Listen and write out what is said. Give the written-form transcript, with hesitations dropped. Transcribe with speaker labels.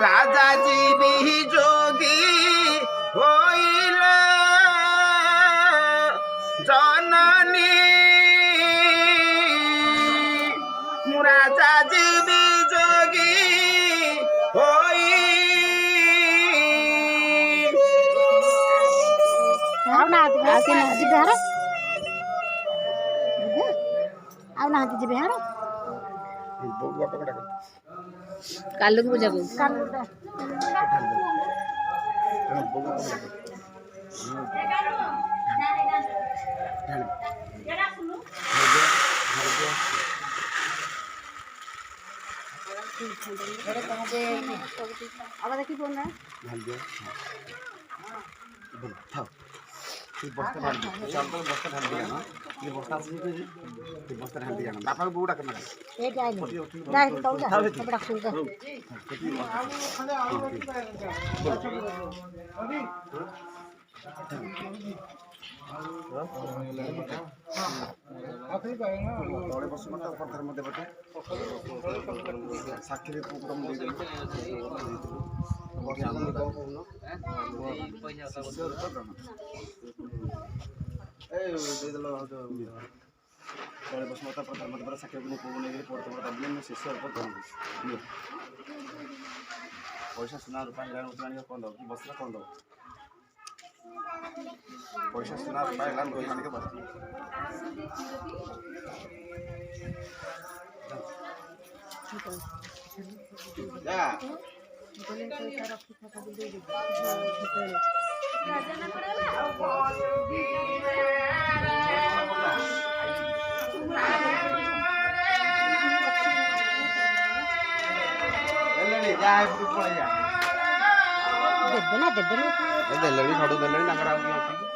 Speaker 1: राजा जी भी जोगी होइल जननी राजा जी भी जोगी होई
Speaker 2: कालू पूजा को अब देखी बोल रहा है
Speaker 1: बस्ता ढाल दिया ना ये बस्ता से ये बस्ता ढाल दिया ना बापा को बूढ़ा करना
Speaker 2: ये जाए जाए तो जा बड़ा खुल जा
Speaker 1: तले बस मत पत्थर मत बटे साक्षी रे प्रोग्राम दे दे बस हम को कहनो ए दे दलो तले बस मत पत्थर मत बटे साक्षी को प्रोग्राम दे पोर तो बता दिन में शेष पर कहनो पैसा सुना रुपया लान उतरानी कौन दो बसला कौन दो पैसा सुना रुपया लान कोई खाने के बस या बोले पैसा रखी था दे दे राजा ना पड़ेला ले जाए पुर पड़ जा देबना देलड़ी छडो देलड़ी नंगर आ